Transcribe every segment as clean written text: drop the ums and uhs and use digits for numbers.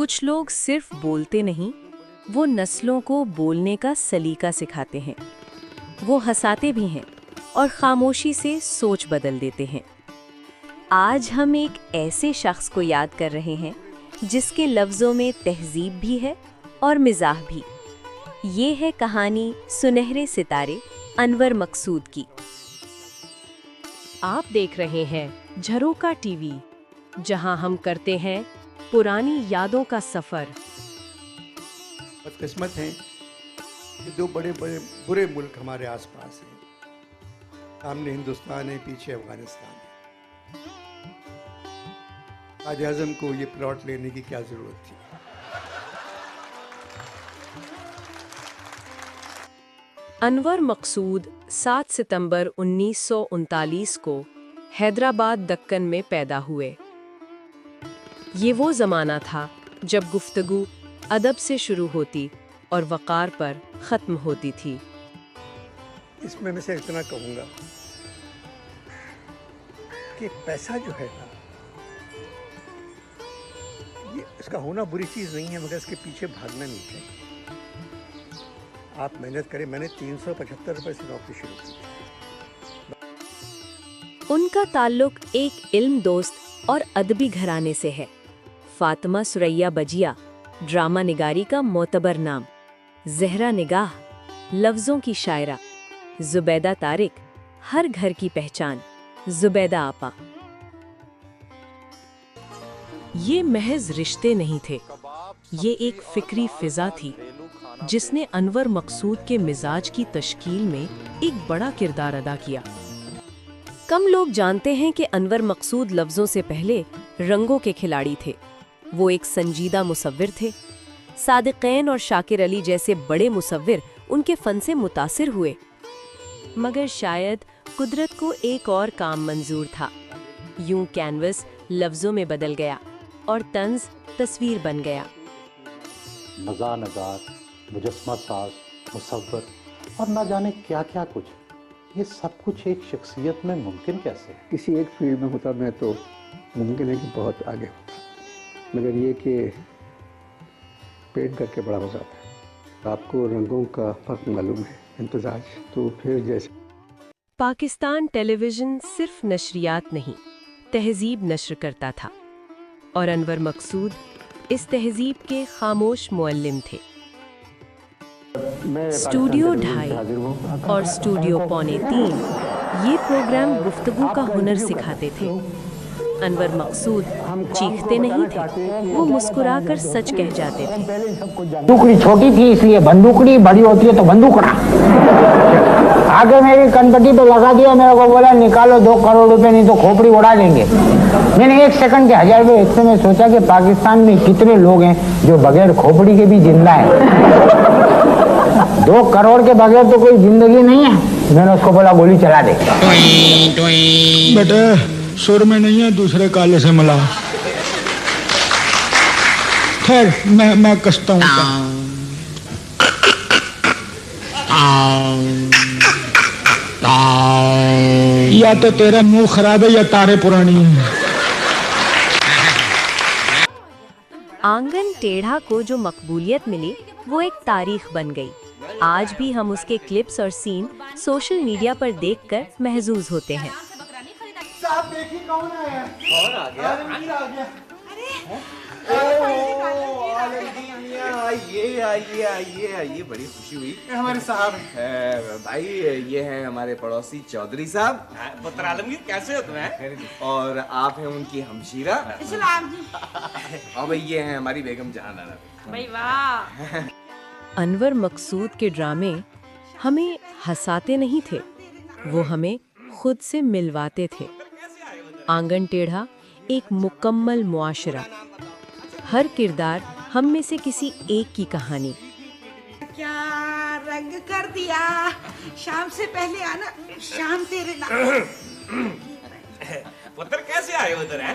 कुछ लोग सिर्फ बोलते नहीं, वो नस्लों को बोलने का सलीका सिखाते हैं। वो हंसाते भी हैं और खामोशी से सोच बदल देते हैं। आज हम एक ऐसे शख्स को याद कर रहे हैं जिसके लफ्ज़ों में तहजीब भी है और मिजाह भी। ये है कहानी सुनहरे सितारे अनवर मकसूद की। आप देख रहे हैं झरोका टीवी, जहां हम करते हैं पुरानी यादों का सफर। बदकिस्मत हैं कि दो बड़े बड़े बुरे मुल्क हमारे आसपास हैं। सामने हिंदुस्तान है, पीछे अफगानिस्तान है। कायद आज़म को ये प्लॉट लेने की क्या जरूरत थी? अनवर मकसूद 7 सितंबर 1939 को हैदराबाद दक्कन में पैदा हुए। ये वो ज़माना था जब गुफ्तगू अदब से शुरू होती और वक़ार पर ख़त्म होती थी। इसमें मैं से इतना कहूँगा कि पैसा जो है ना, ये इसका होना बुरी चीज़ नहीं है, मगर इसके पीछे भागना नहीं चाहिए। आप मेहनत करें। मैंने 375 रुपये से नौकरी शुरू की। उनका ताल्लुक एक इल्म दोस्त और अदबी घराने से है। फातिमा सुरैया बजिया, ड्रामा निगारी का मोतबर नाम, ज़हरा निगाह, लफ्ज़ों की शायरा, जुबैदा तारिक, हर घर की पहचान, जुबैदा आपा। ये महज रिश्ते नहीं थे, ये एक फिक्री फिजा थी जिसने अनवर मकसूद के मिजाज की तश्कील में एक बड़ा किरदार अदा किया। कम लोग जानते हैं कि अनवर मकसूद लफ्ज़ों से पहले रंगों के खिलाड़ी थे। वो एक संजीदा मुसव्विर थे। सादिक़ैन और शाकिर अली जैसे बड़े मुसव्विर उनके फ़न से मुतासिर हुए, मगर शायद कुदरत को एक और काम मंजूर था। यूं कैनवस लफ्ज़ों में बदल गया और तंज तस्वीर बन गया। नज़ा नगार, मुजस्मा साज, मुसव्वर और ना जाने क्या क्या कुछ, ये सब कुछ एक शख्सियत में मुमकिन कैसे है? किसी एक फील्ड में होता मैं तो मुमकिन है कि बहुत आगे होता, मगर ये कि पेंट करके बड़ा मजा आता है। आपको रंगों का फर्क मालूम है, इम्तिजाज, तो फिर जैसे पाकिस्तान टेलीविज़न सिर्फ नशरियात नहीं, तहजीब नश्र करता था और अनवर मकसूद इस तहजीब के खामोश मुअल्लिम थे। स्टूडियो 2.5 और स्टूडियो 2.25 ये प्रोग्राम गुफ्तगू का हुनर सिखाते थे। अनवर मकसूद चीखते नहीं थे, वो मुस्कुराकर सच कह जाते थे। बंदूकड़ी छोटी थी इसलिए बंदूकड़ी, बड़ी होती है तो बंदूकड़ा। आगे मेरी कनपट्टी पे लगा दिया, मेरे को बोला निकालो 2 करोड़ रुपए, नहीं तो खोपड़ी उड़ा लेंगे। मैंने 1 सेकंड के 1000 रुपये इससे मैं सोचा कि पाकिस्तान में कितने लोग हैं जो बगैर खोपड़ी के भी जिंदा है। 2 करोड़ के बगैर तो कोई जिंदगी नहीं है। मैंने उसको बोला गोली चला दे। बेटे सुर में नहीं है, दूसरे काले से मिला। खैर मैं कसता हूँ। या तो तेरा मुंह खराब है या तारे पुरानी है। आंगन टेढ़ा को जो मकबूलियत मिली वो एक तारीख बन गई। आज भी हम उसके क्लिप्स और सीन सोशल मीडिया पर देखकर महजूज होते हैं। साहब देखिए कौन आया? कौन आ गया? आलमगीर आ गया। आइए, बड़ी खुशी हुई। हमारे साहब भाई ये हैं हमारे पड़ोसी चौधरी साहब। पुत्र आलमगीर, कैसे हो तुम्हें? और आप हैं उनकी हमशीरा। सलाम जी। और भाई ये हैं हमारी बेगम जहानारा। भाई वाह। अनवर मकसूद के ड्रामे हमें हंसाते नहीं थे, वो हमें खुद से मिलवाते थे। आंगन टेढ़ा एक मुकम्मल मुआशरा, हर किरदार हम में से किसी एक की कहानी। क्या रंग कर दिया, शाम से पहले आना, शाम तेरे नाम। पुत्र कैसे आए उधर है?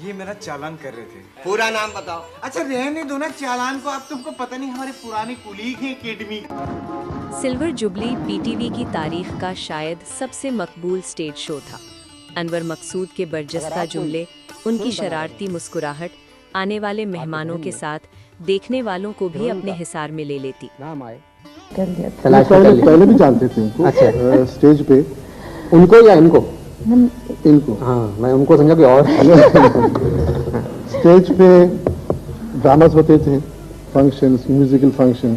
ये मेरा चालान कर रहे थे। पूरा नाम बताओ। अच्छा रहने दो ना चालान को, अब तुमको पता नहीं हमारे पुराने कुलीग हैं एकेडमी। सिल्वर जुबली पीटीवी की तारीख का शायद सबसे मकबूल स्टेज शो था। अनवर मकसूद के बरजस्ता जुमले, उनकी शरारती मुस्कुराहट आने वाले मेहमानों के साथ देखने वालों को भी अपने हिसार में ले लेती। नाम आए पहले भी जानते थे उनको। अच्छा। स्टेज पे उनको या इनको? इनको। हाँ, मैं उनको समझा कि और स्टेज पे ड्रामास होते थे, फंक्शंस, म्यूजिकल फंक्शन,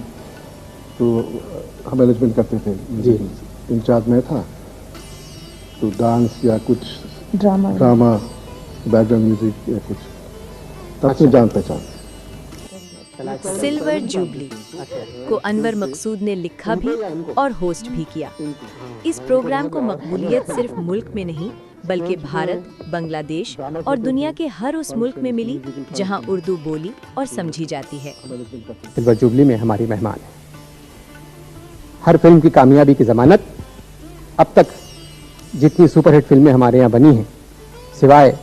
तो हम मैनेजमेंट करते थे। जी, इंचार्ज मैं था, तो डांस या कुछ ड्रामा बैकग्राउंड म्यूजिक या कुछ, तब से जान पहचान। सिल्वर जुबली को अनवर मकसूद ने लिखा भी और होस्ट भी किया। इस प्रोग्राम को मकबूलियत सिर्फ मुल्क में नहीं बल्कि भारत, बांग्लादेश और दुनिया के हर उस मुल्क में मिली जहां उर्दू बोली और समझी जाती है। सिल्वर जुबली में हमारी मेहमान है। हर फिल्म की कामयाबी की जमानत अब तक जितनी सुपरहिट फिल्में हमारे यहाँ बनी हैं, सिवाय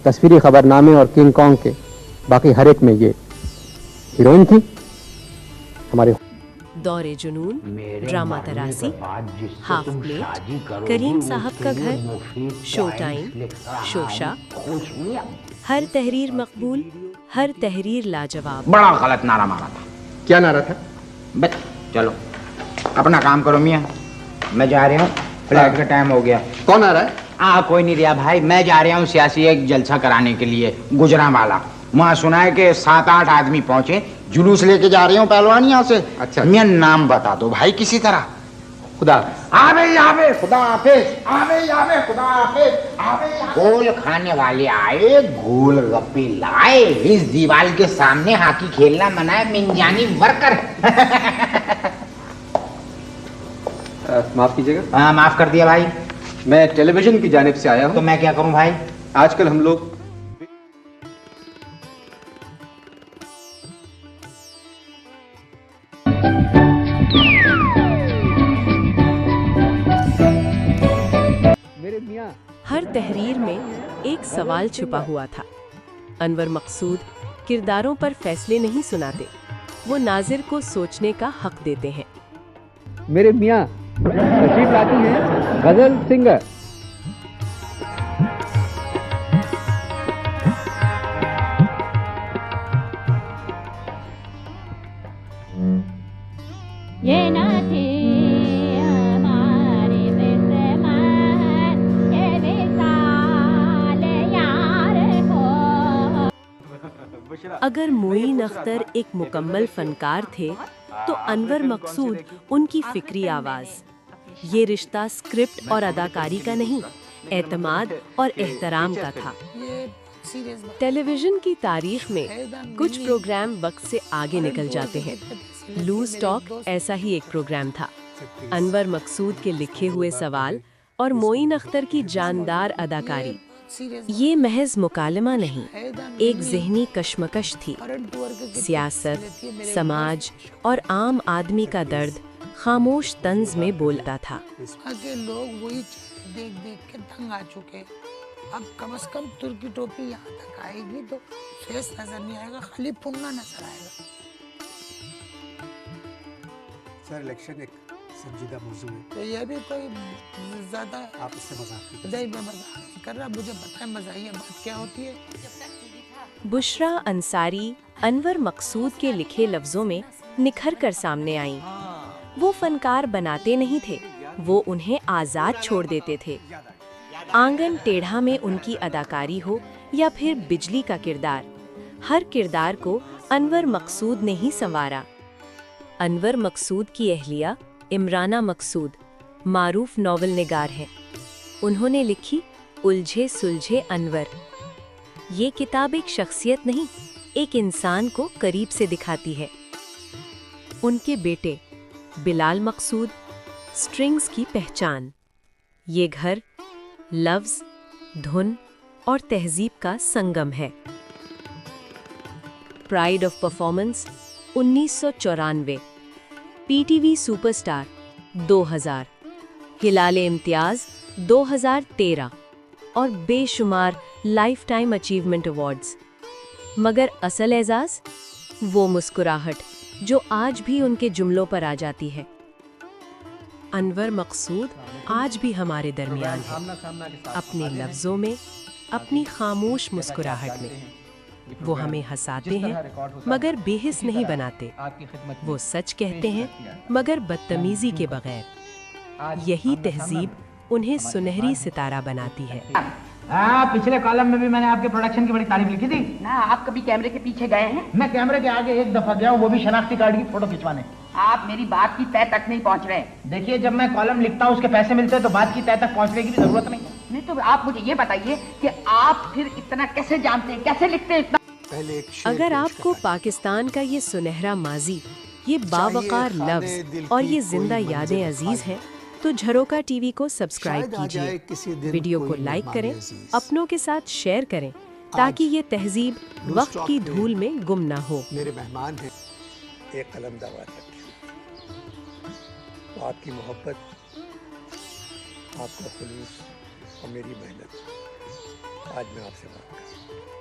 तस्वीरी खबरनामे और किंग कॉन्ग के, बाकी हर एक में ये हीरोइन थी। हमारे दौरे जुनून, ड्रामा तरासी, हाफ प्लेट, करीम साहब का घर, शो टाइम, शोशा, हर तहरीर मकबूल, हर तहरीर लाजवाब। बड़ा गलत नारा मारा था। क्या नारा था? बस चलो अपना काम करो मियाँ, मैं जा रहा हूँ, फ्लाइट का टाइम हो गया। कौन आ रहा है? कोई नहीं रिया भाई, मैं जा रहा हूँ सियासी एक जलसा कराने के लिए गुजरांवाला। वहाँ सुना है कि 7-8 आदमी पहुंचे, जुलूस लेके जा रहे हो पहलवान यहाँ से। अच्छा। मियाँ नाम बता दो भाई किसी तरह। खुदा आवे खुदा हाफिज, आवे खुदा हाफिज, गोल खाने वाले आए, गोल गप्पे लाए, इस दीवार के सामने हाकी खेलना मना है, मिंजानी वर्कर। माफ कीजिएगा। हाँ माफ कर दिया भाई। मैं टेलीविजन की जानिब से आया हूँ। तो मैं क्या करूँ भाई? आजकल हम लोग हर तहरीर में एक सवाल छुपा हुआ था। अनवर मकसूद किरदारों पर फैसले नहीं सुनाते, वो नाजिर को सोचने का हक देते हैं। मेरे मियाँ तशरीफ लाती हैं गजल सिंगर। ये ना थी हमारी किस्मत, ये विशाल यार हो। अगर मोइन अख्तर एक मुकम्मल फनकार थे तो अनवर मकसूद उनकी फिक्री आवाज। ये रिश्ता स्क्रिप्ट और अदाकारी का नहीं, एतमाद और एहतराम का था। टेलीविजन की तारीख में कुछ प्रोग्राम वक्त से आगे निकल जाते हैं। लूज टॉक ऐसा ही एक प्रोग्राम था। अनवर मकसूद के लिखे हुए सवाल और मोइन अख्तर की जानदार अदाकारी, ये महज मुकालमा नहीं, एक ज़हनी कशमकश थी। सियासत, समाज और आम आदमी का दर्द खामोश तंज में बोलता था। आगे लोग वही देख देख के तंग आ चुके। अब कम से कम तुर्की टोपी यहाँ तक आएगी तो फेस नजर नहीं आएगा, खाली पुंगा नजर आएगा। सर इलेक्शन एक संजीदा मौजू है, तो ये भी कोई ज्यादा आप इससे मजाक नहीं, मैं मजाक नहीं कर रहा, मुझे पता है मजाहिया बात क्या होती है। बुशरा अंसारी अनवर मकसूद के लिखे लफ्जों में निखर कर सामने आईं। वो फनकार बनाते नहीं थे, वो उन्हें आजाद छोड़ देते थे। आंगन टेढ़ा में उनकी अदाकारी हो या फिर बिजली का किरदार, हर किरदार को अनवर मकसूद ने ही संवारा। अनवर मकसूद की अहलिया इमराना मकसूद मारूफ नॉवल निगार हैं। उन्होंने लिखी उलझे सुलझे अनवर। ये किताब एक शख्सियत नहीं, एक इंसान को करीब से दिखाती है। उनके बेटे बिलाल मकसूद स्ट्रिंग्स की पहचान। ये घर लफ्ज, धुन और तहजीब का संगम है। Pride of performance 1994, PTV superstar 2000, हिलाले इम्तियाज 2013 और बेशुमार लाइफ टाइम अचीवमेंट अवार्ड्स। मगर असल एजाज वो मुस्कुराहट जो आज भी उनके जुमलों पर आ जाती है। अनवर मकसूद आज भी हमारे दरमियान है, अपने लफ्जों में, अपनी खामोश मुस्कुराहट में। वो हमें हंसाते हैं मगर बेहिस नहीं बनाते। वो सच कहते हैं मगर बदतमीजी के बगैर। यही तहजीब उन्हें सुनहरी सितारा बनाती है। पिछले कॉलम में भी मैंने आपके प्रोडक्शन की बड़ी तारीफ लिखी थी ना। आप कभी कैमरे के पीछे गए हैं? मैं कैमरे के आगे एक दफा गया हूँ, वो भी शनाख्ती कार्ड की फोटो खिंचवाने। आप मेरी बात की तह तक नहीं पहुँच रहे। देखिए, जब मैं कॉलम लिखता हूँ उसके पैसे मिलते हैं तो बात की तह तक पहुँचने की भी जरूरत नहीं है। नहीं तो आप मुझे ये बताइए कि आप फिर इतना कैसे जानते हैं, कैसे लिखते हैं इतना? अगर आपको पाकिस्तान का ये सुनहरा माजी, ये बावकार लफ्ज और ये जिंदा यादें अजीज हैं, तो झरोका टीवी को सब्सक्राइब कीजिए, वीडियो को लाइक करें, अपनों के साथ शेयर करें, ताकि ये तहजीब वक्त की धूल में गुम ना हो। मेरे मेहमान हैं, एक कलम दावा रखें। तो आपकी मोहब्बत, आपका खुलूस और मेरी मेहनत, आज मैं आपसे बात कर रहा हूं।